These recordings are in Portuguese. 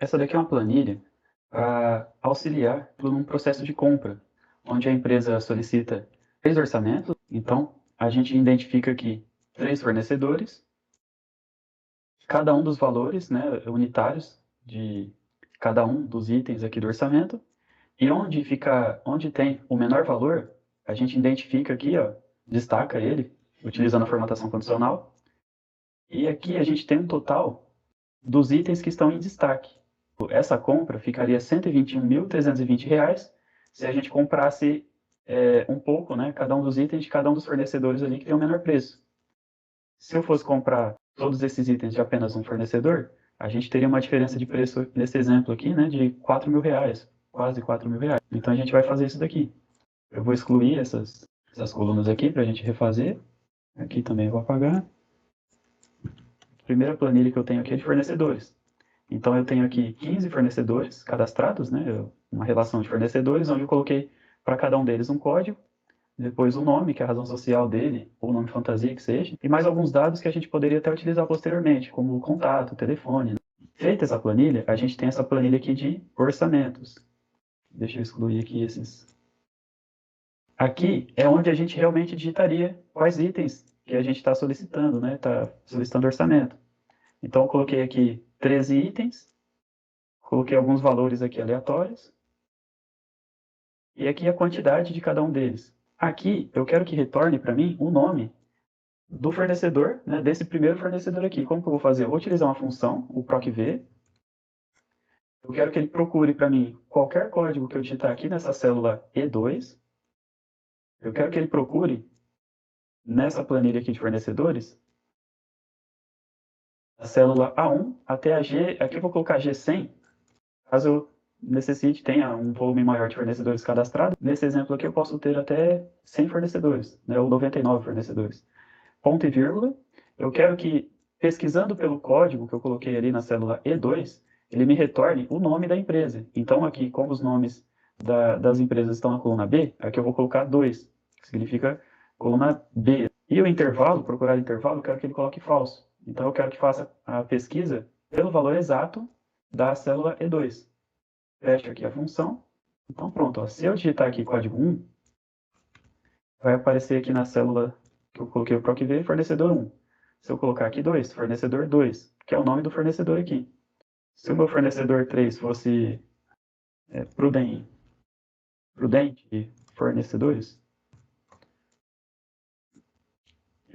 Essa daqui é uma planilha para auxiliar num processo de compra, onde a empresa solicita 3 orçamentos. Então, a gente identifica aqui 3 fornecedores, cada um dos valores, né, unitários de cada um dos itens aqui do orçamento. E onde tem o menor valor, a gente identifica aqui, ó, destaca ele, utilizando a formatação condicional. E aqui a gente tem um total dos itens que estão em destaque. Essa compra ficaria R$ 121.320 se a gente comprasse um pouco, né, cada um dos itens de cada um dos fornecedores ali que tem o menor preço. Se eu fosse comprar todos esses itens de apenas um fornecedor, a gente teria uma diferença de preço, nesse exemplo aqui, né, de R$ 4.000, quase R$ 4.000. Então a gente vai fazer isso daqui. Eu vou excluir essas colunas aqui para a gente refazer. Aqui também vou apagar. A primeira planilha que eu tenho aqui é de fornecedores. Então eu tenho aqui 15 fornecedores cadastrados, né? Uma relação de fornecedores, onde eu coloquei para cada um deles um código, depois o nome, que é a razão social dele, ou o nome fantasia que seja, e mais alguns dados que a gente poderia até utilizar posteriormente, como o contato, o telefone. Feita essa planilha, a gente tem essa planilha aqui de orçamentos. Deixa eu excluir aqui esses. Aqui é onde a gente realmente digitaria quais itens que a gente está solicitando, né? Está solicitando orçamento. Então eu coloquei aqui 13 itens, coloquei alguns valores aqui aleatórios, e aqui a quantidade de cada um deles. Aqui eu quero que retorne para mim o nome do fornecedor, né, desse primeiro fornecedor aqui. Como que eu vou fazer? Eu vou utilizar uma função, o procv. Eu quero que ele procure para mim qualquer código que eu digitar aqui nessa célula E2. Eu quero que ele procure nessa planilha aqui de fornecedores a célula A1 até a G. Aqui eu vou colocar G100, caso eu necessite, tenha um volume maior de fornecedores cadastrados. Nesse exemplo aqui eu posso ter até 100 fornecedores, né, ou 99 fornecedores. Ponto e vírgula. Eu quero que, pesquisando pelo código que eu coloquei ali na célula E2, ele me retorne o nome da empresa. Então aqui, como os nomes das empresas estão na coluna B, aqui eu vou colocar 2, que significa coluna B. E o intervalo, procurar intervalo, eu quero que ele coloque falso. Então eu quero que faça a pesquisa pelo valor exato da célula E2. Fecho aqui a função. Então pronto, ó. Se eu digitar aqui código 1, vai aparecer aqui na célula que eu coloquei o procv, fornecedor 1. Se eu colocar aqui 2, fornecedor 2, que é o nome do fornecedor aqui. Se o meu fornecedor 3 fosse Prudente fornecedores,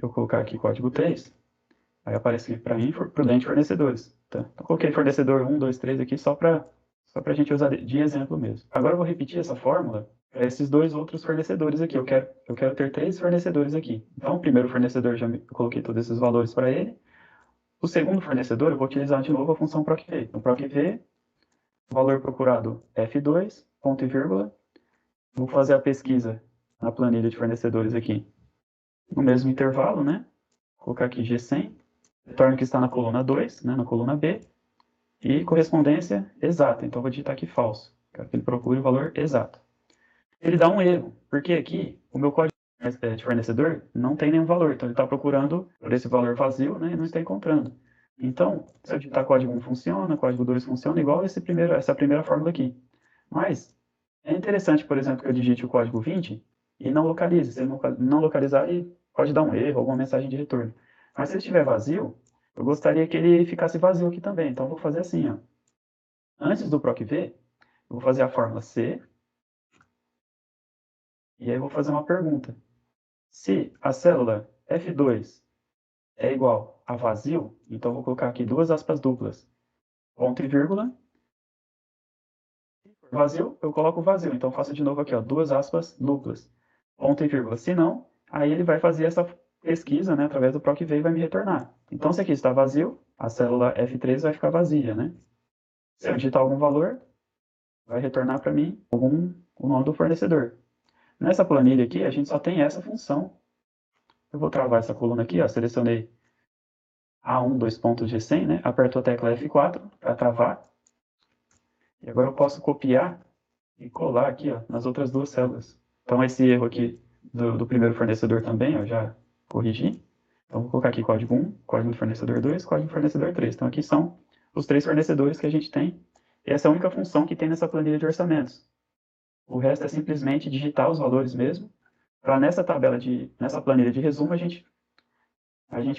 eu colocar aqui código 3, vai aparecer para mim Prudente fornecedores. Tá? Então, eu coloquei fornecedor 1, 2, 3 aqui só para a gente usar de exemplo mesmo. Agora eu vou repetir essa fórmula para esses dois outros fornecedores aqui. Eu quero ter 3 fornecedores aqui. Então, o primeiro fornecedor, eu coloquei todos esses valores para ele. O segundo fornecedor, eu vou utilizar de novo a função procv. No procv, valor procurado F2, ponto e vírgula. Vou fazer a pesquisa na planilha de fornecedores aqui. No mesmo intervalo, né? Vou colocar aqui G100. Retorno que está na coluna 2, né? Na coluna B. E correspondência exata. Então, vou digitar aqui falso. Quero que ele procure o valor exato. Ele dá um erro, porque aqui o meu código de fornecedor não tem nenhum valor. Então, ele está procurando por esse valor vazio, né? E não está encontrando. Então, se eu digitar código 1 funciona, código 2 funciona, igual essa primeira fórmula aqui. Mas é interessante, por exemplo, que eu digite o código 20 e não localize. Se ele não localizar, ele pode dar um erro, alguma mensagem de retorno. Mas se ele estiver vazio, eu gostaria que ele ficasse vazio aqui também. Então, eu vou fazer assim, ó. Antes do procv, eu vou fazer a fórmula C, e aí eu vou fazer uma pergunta. Se a célula F2 é igual a vazio, então eu vou colocar aqui duas aspas duplas, ponto e vírgula. Se for vazio, eu coloco vazio. Então eu faço de novo aqui, ó, duas aspas duplas, ponto e vírgula. Se não, aí ele vai fazer essa pesquisa, né, através do procv e vai me retornar. Então se aqui está vazio, a célula F3 vai ficar vazia, né? Se eu digitar algum valor, vai retornar para mim o nome do fornecedor. Nessa planilha aqui, a gente só tem essa função. Eu vou travar essa coluna aqui, ó, selecionei A1, 2.G100, né? Aperto a tecla F4 para travar. E agora eu posso copiar e colar aqui, ó, nas outras duas células. Então esse erro aqui do primeiro fornecedor também, eu já corrigi. Então vou colocar aqui código 1, código do fornecedor 2, código do fornecedor 3. Então aqui são os 3 fornecedores que a gente tem Essa é a única função que tem nessa planilha de orçamentos. O resto é simplesmente digitar os valores mesmo, para nessa planilha de resumo, a gente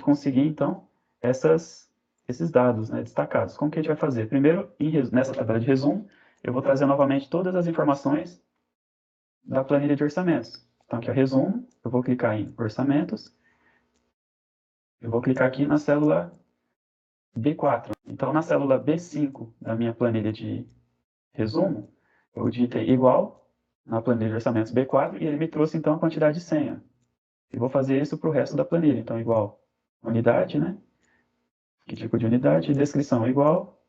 conseguir, então, esses dados, né, destacados. Como que a gente vai fazer? Primeiro, nessa tabela de resumo, eu vou trazer novamente todas as informações da planilha de orçamentos. Então, aqui é o resumo, eu vou clicar em orçamentos, eu vou clicar aqui na célula B4. Então, na célula B5 da minha planilha de resumo, eu digitei igual na planilha de orçamentos B4 e ele me trouxe, então, a quantidade de senha. E vou fazer isso para o resto da planilha. Então, igual unidade, né? Que tipo de unidade? Descrição igual.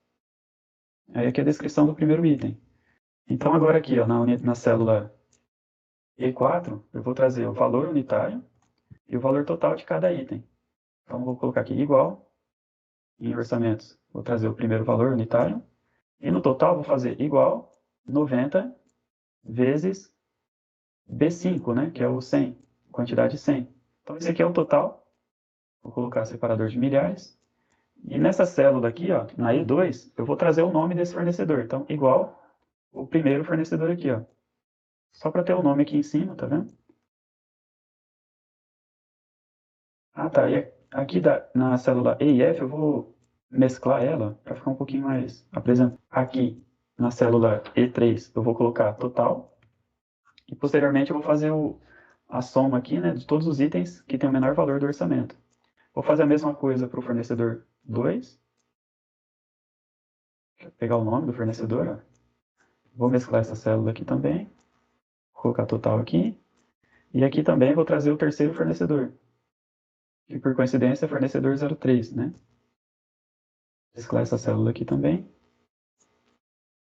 Aí aqui é a descrição do primeiro item. Então, agora aqui, ó, na célula E4, eu vou trazer o valor unitário e o valor total de cada item. Então, vou colocar aqui igual, em orçamentos, vou trazer o primeiro valor unitário, e no total vou fazer igual 90 vezes B5, né, que é o 100, quantidade 100. Então, esse aqui é o total, vou colocar separador de milhares, e nessa célula aqui, ó, na E2, eu vou trazer o nome desse fornecedor. Então, igual o primeiro fornecedor aqui, ó. Só para ter o nome aqui em cima, tá vendo? Ah, tá. E aqui na célula E e F eu vou mesclar ela para ficar um pouquinho mais apresentado. Aqui na célula E3 eu vou colocar total e posteriormente eu vou fazer a soma aqui, né, de todos os itens que tem o menor valor do orçamento. Vou fazer a mesma coisa para o fornecedor 2. Deixa eu pegar o nome do fornecedor. Ó. Vou mesclar essa célula aqui também. Vou colocar total aqui. E aqui também vou trazer o terceiro fornecedor. Que por coincidência é fornecedor 03, né? Mesclar essa célula aqui também.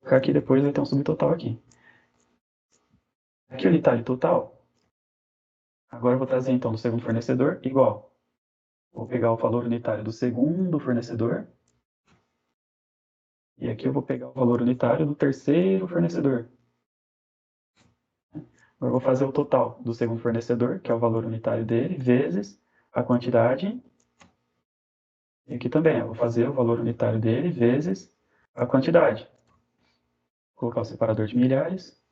Aqui depois vai ter um subtotal aqui. Aqui o unitário total. Agora eu vou trazer então do segundo fornecedor igual. Vou pegar o valor unitário do segundo fornecedor. E aqui eu vou pegar o valor unitário do terceiro fornecedor. Agora eu vou fazer o total do segundo fornecedor, que é o valor unitário dele, vezes a quantidade. E aqui também eu vou fazer o valor unitário dele vezes a quantidade. Vou colocar o separador de milhares.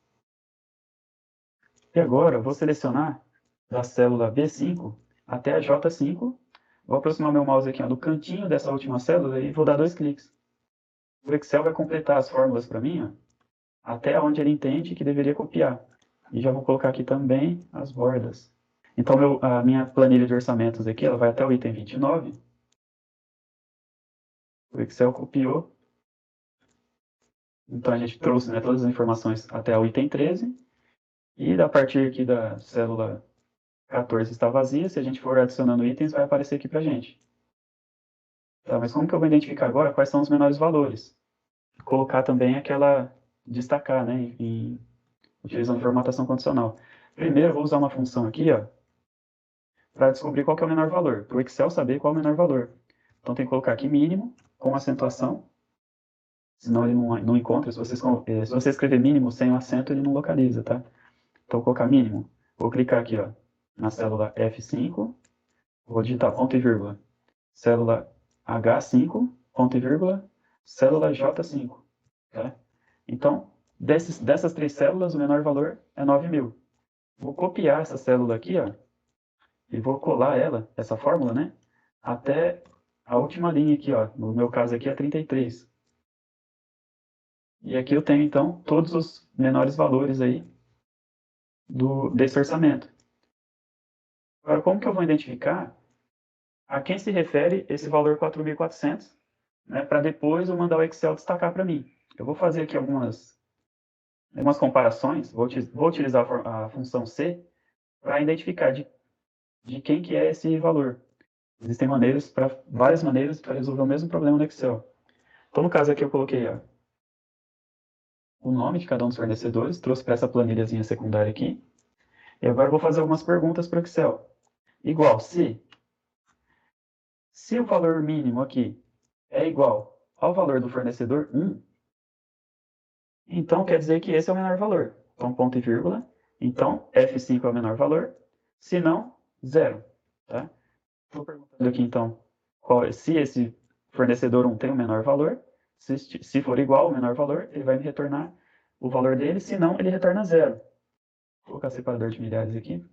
E agora eu vou selecionar da célula B5 até a J5. Vou aproximar meu mouse aqui ó, no cantinho dessa última célula e vou dar 2 cliques. O Excel vai completar as fórmulas para mim, ó, até onde ele entende que deveria copiar. E já vou colocar aqui também as bordas. Então, a minha planilha de orçamentos aqui, ela vai até o item 29. O Excel copiou. Então, a gente trouxe, né, todas as informações até o item 13. E a partir aqui da célula 14 está vazia, se a gente for adicionando itens, vai aparecer aqui para a gente. Tá, mas como que eu vou identificar agora quais são os menores valores? Colocar também destacar, né, utilizando formatação condicional. Primeiro, eu vou usar uma função aqui, ó, para descobrir qual que é o menor valor, para o Excel saber qual é o menor valor. Então, tem que colocar aqui mínimo, com acentuação, senão ele não encontra. Se você escrever mínimo sem o acento, ele não localiza, tá? Então, vou colocar mínimo. Vou clicar aqui, ó, na célula F5, vou digitar ponto e vírgula. Célula H5, ponto e vírgula, célula J5. Tá? Então, dessas 3 células, o menor valor é 9.000. Vou copiar essa célula aqui, ó, e vou colar ela, essa fórmula, né, até a última linha aqui, ó. No meu caso aqui é 33. E aqui eu tenho, então, todos os menores valores aí desse orçamento. Agora, como que eu vou identificar a quem se refere esse valor 4.400, né, para depois eu mandar o Excel destacar para mim? Eu vou fazer aqui algumas comparações, vou utilizar a função C para identificar de quem que é esse valor. Existem várias maneiras para resolver o mesmo problema no Excel. Então, no caso aqui, eu coloquei ó, o nome de cada um dos fornecedores, trouxe para essa planilhazinha secundária aqui. E agora eu vou fazer algumas perguntas para o Excel. Igual, se o valor mínimo aqui é igual ao valor do fornecedor 1, então quer dizer que esse é o menor valor. Então, ponto e vírgula. Então, F5 é o menor valor. Se não, 0. Tá? Estou perguntando aqui, então, se esse fornecedor 1 tem o menor valor. Se for igual, o menor valor, ele vai me retornar o valor dele, se não, ele retorna zero. Vou colocar separador de milhares aqui,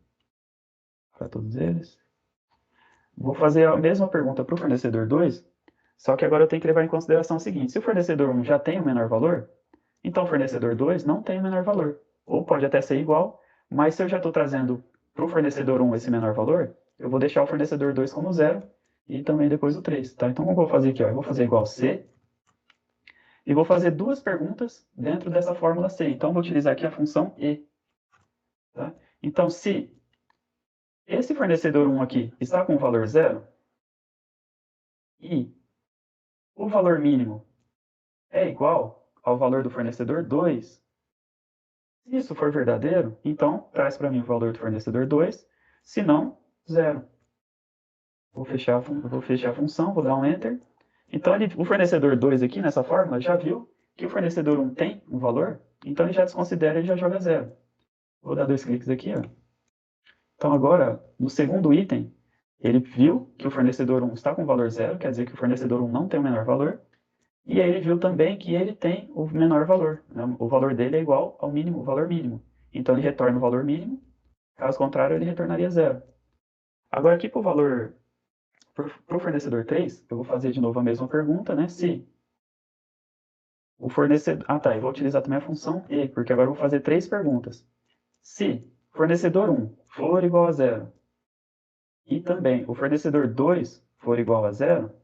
para todos eles. Vou fazer a mesma pergunta para o fornecedor 2, só que agora eu tenho que levar em consideração o seguinte: se o fornecedor 1 já tem o menor valor, então o fornecedor 2 não tem o menor valor. Ou pode até ser igual, mas se eu já estou trazendo para o fornecedor 1 esse menor valor, eu vou deixar o fornecedor 2 como zero e também depois o 3. Tá? Então, como eu vou fazer aqui? Ó, eu vou fazer igual C e vou fazer duas perguntas dentro dessa fórmula C. Então, vou utilizar aqui a função E. Tá? Então, se esse fornecedor 1 aqui está com o valor zero e o valor mínimo é igual ao valor do fornecedor 2, se isso for verdadeiro, então traz para mim o valor do fornecedor 2, se não, zero. Vou fechar a função, vou dar um Enter. Então, o fornecedor 2 aqui, nessa fórmula, já viu que o fornecedor 1 tem um valor, então ele já desconsidera e já joga zero. Vou dar 2 cliques aqui. Ó. Então, agora, no segundo item, ele viu que o fornecedor 1 está com valor zero, quer dizer que o fornecedor 1 não tem o menor valor, e aí ele viu também que ele tem o menor valor. Né? O valor dele é igual ao mínimo, o valor mínimo. Então, ele retorna o valor mínimo, caso contrário, ele retornaria zero. Agora, aqui para o valor para o fornecedor 3, eu vou fazer de novo a mesma pergunta, né? Se o fornecedor... Ah, tá. Eu vou utilizar também a função E, porque agora eu vou fazer 3 perguntas. Se fornecedor 1 for igual a zero e também o fornecedor 2 for igual a zero,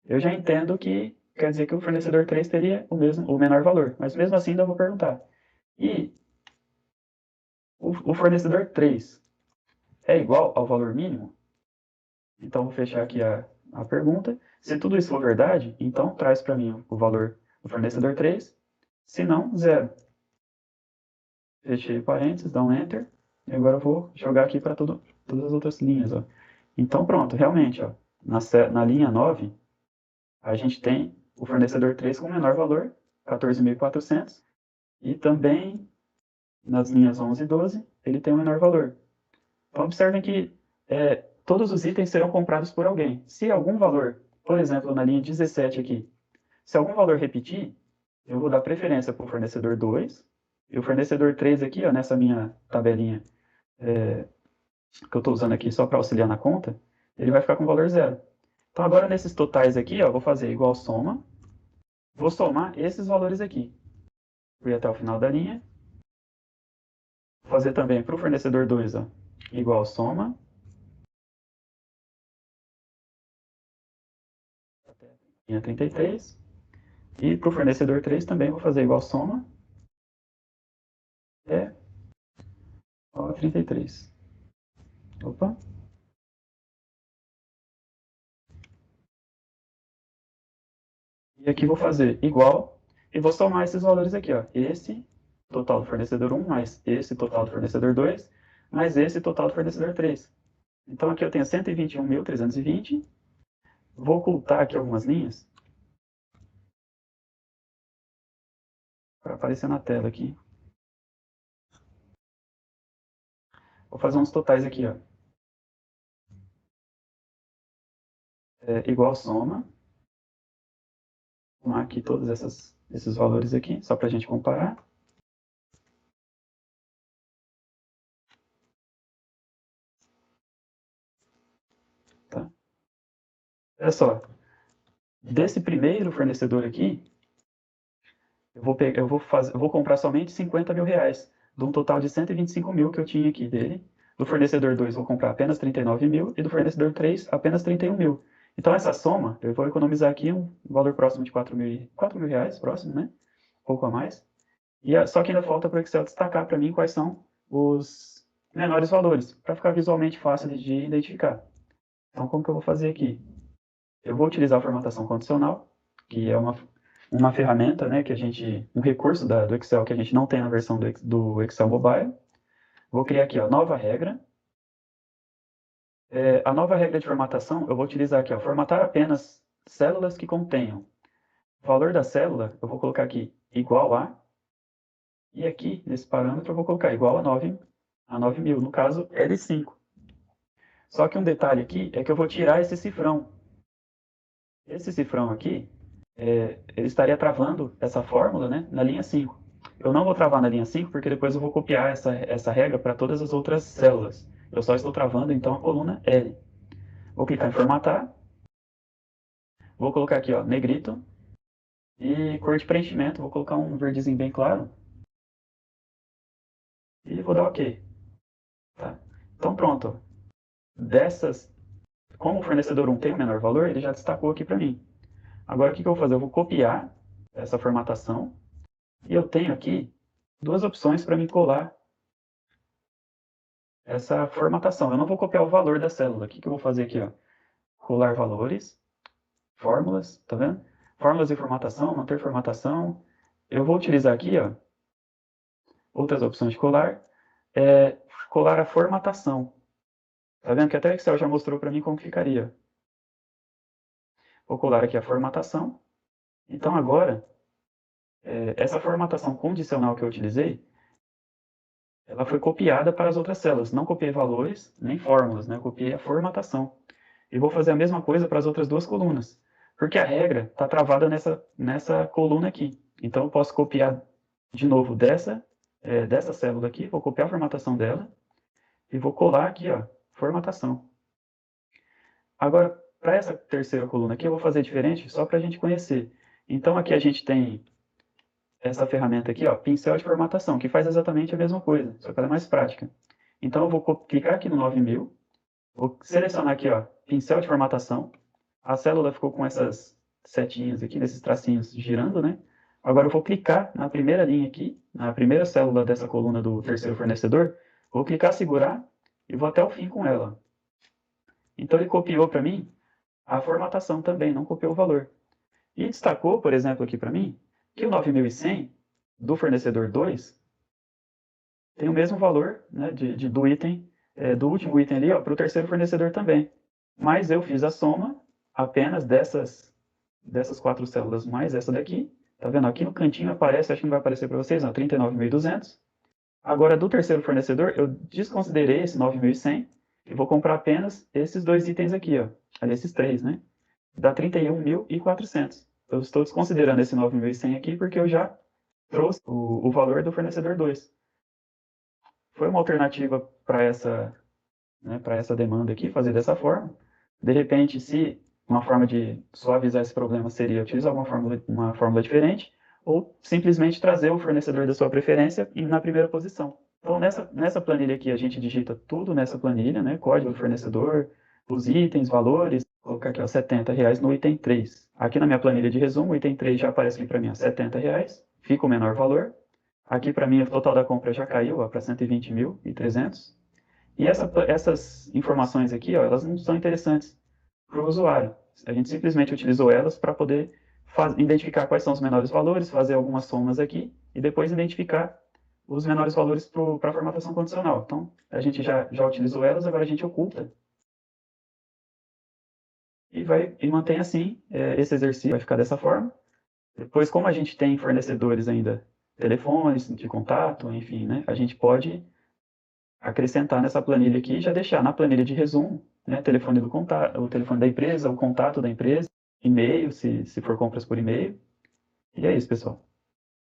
eu já entendo que quer dizer que o fornecedor 3 teria o menor valor. Mas mesmo assim ainda vou perguntar. E o fornecedor 3 é igual ao valor mínimo? Então, vou fechar aqui a pergunta. Se tudo isso for verdade, então traz para mim o valor do fornecedor 3. Se não, zero. Fechei parênteses, dá um Enter. E agora eu vou jogar aqui para todas as outras linhas. Ó. Então, pronto, realmente, ó, na linha 9, a gente tem o fornecedor 3 com o menor valor, 14.400. E também, nas linhas 11 e 12, ele tem o menor valor. Então, observem que todos os itens serão comprados por alguém. Se algum valor, por exemplo, na linha 17 aqui, se algum valor repetir, eu vou dar preferência para o fornecedor 2, e o fornecedor 3 aqui, ó, nessa minha tabelinha que eu estou usando aqui só para auxiliar na conta, ele vai ficar com valor zero. Então, agora nesses totais aqui, ó, vou fazer igual soma, vou somar esses valores aqui. Fui até o final da linha. Vou fazer também para o fornecedor 2, ó, igual soma, linha 33. E para o fornecedor 3 também vou fazer igual soma, igual a 33. Opa. E aqui vou fazer igual e vou somar esses valores aqui, ó. Esse total do fornecedor 1 mais esse total do fornecedor 2 mais esse total do fornecedor 3. Então aqui eu tenho 121.320. Vou ocultar aqui algumas linhas para aparecer na tela aqui. Vou fazer uns totais aqui, ó. Igual soma. Vou somar aqui todos esses valores aqui, só para a gente comparar. Tá? Olha só, desse primeiro fornecedor aqui, eu vou comprar somente 50 mil reais, de um total de 125 mil que eu tinha aqui dele. Do fornecedor 2 vou comprar apenas 39 mil e do fornecedor 3 apenas 31 mil. Então essa soma, eu vou economizar aqui um valor próximo de 4 mil reais, próximo, né? Um pouco a mais. Só que ainda falta para o Excel destacar para mim quais são os menores valores, para ficar visualmente fácil de identificar. Então como que eu vou fazer aqui? Eu vou utilizar a formatação condicional, que é uma ferramenta, né, um recurso do Excel que a gente não tem na versão do Excel Mobile. Vou criar aqui, ó, nova regra. A nova regra de formatação, eu vou utilizar aqui, ó, formatar apenas células que contenham o valor da célula, eu vou colocar aqui igual a, e aqui, nesse parâmetro, eu vou colocar igual a 9.000, no caso, L5. Só que um detalhe aqui é que eu vou tirar esse cifrão. Esse cifrão aqui ele estaria travando essa fórmula, né, na linha 5. Eu não vou travar na linha 5 porque depois eu vou copiar essa regra para todas as outras células. Eu só estou travando então a coluna L. Vou clicar em formatar, vou colocar aqui, ó, negrito, e cor de preenchimento, vou colocar um verdezinho bem claro, e vou dar OK. Tá? Então pronto, como o fornecedor 1 tem o menor valor, ele já destacou aqui para mim. Agora o que eu vou fazer? Eu vou copiar essa formatação, e eu tenho aqui duas opções para me colar essa formatação. Eu não vou copiar o valor da célula. O que eu vou fazer aqui? Ó? Colar valores, fórmulas, tá vendo? Fórmulas e formatação, manter formatação. Eu vou utilizar aqui, ó, outras opções de colar. Colar a formatação. Tá vendo que até o Excel já mostrou para mim como ficaria. Vou colar aqui a formatação. Então agora, essa formatação condicional que eu utilizei, ela foi copiada para as outras células. Não copiei valores, nem fórmulas, né? Eu copiei a formatação. E vou fazer a mesma coisa para as outras duas colunas. Porque a regra está travada nessa coluna aqui. Então eu posso copiar de novo dessa célula aqui, vou copiar a formatação dela e vou colar aqui, ó, formatação. Agora, para essa terceira coluna aqui, eu vou fazer diferente só para a gente conhecer. Então aqui a gente tem essa ferramenta aqui, ó, pincel de formatação, que faz exatamente a mesma coisa, só que ela é mais prática. Então eu vou clicar aqui no 9000, vou selecionar aqui, ó, pincel de formatação. A célula ficou com essas setinhas aqui, nesses tracinhos girando, né? Agora eu vou clicar na primeira linha aqui, na primeira célula dessa coluna do terceiro fornecedor, vou clicar, segurar e vou até o fim com ela. Então ele copiou para mim a formatação também, não copiou o valor. E destacou, por exemplo, aqui para mim, que o 9100 do fornecedor 2 tem o mesmo valor, né, do item, do último item ali, para o terceiro fornecedor também. Mas eu fiz a soma apenas dessas 4 células mais essa daqui. Tá vendo? Aqui no cantinho aparece, acho que não vai aparecer para vocês, não, 39.200. Agora, do terceiro fornecedor, eu desconsiderei esse 9.100 e vou comprar apenas esses dois itens aqui, ó. Ali, esses três, né? Dá 31.400. Eu estou desconsiderando esse 9.100 aqui porque eu já trouxe o valor do fornecedor 2. Foi uma alternativa para essa demanda aqui, fazer dessa forma. De repente, se uma forma de suavizar esse problema seria utilizar uma fórmula diferente, ou simplesmente trazer o fornecedor da sua preferência na primeira posição. Então, nessa planilha aqui, a gente digita tudo nessa planilha, né? Código do fornecedor, os itens, valores, vou colocar aqui, ó, R$70 no item 3. Aqui na minha planilha de resumo, o item 3 já aparece aqui para mim, ó, R$70, fica o menor valor. Aqui para mim o total da compra já caiu para 120.300. E essas informações aqui, ó, elas não são interessantes para o usuário. A gente simplesmente utilizou elas para poder identificar quais são os menores valores, fazer algumas somas aqui e depois identificar os menores valores para a formatação condicional. Então, a gente já utilizou elas, agora a gente oculta. E mantém assim, esse exercício vai ficar dessa forma. Depois, como a gente tem fornecedores ainda, telefones de contato, enfim, né, a gente pode acrescentar nessa planilha aqui e já deixar na planilha de resumo, né, telefone do contato, o telefone da empresa, o contato da empresa, e-mail, se for compras por e-mail. E é isso, pessoal.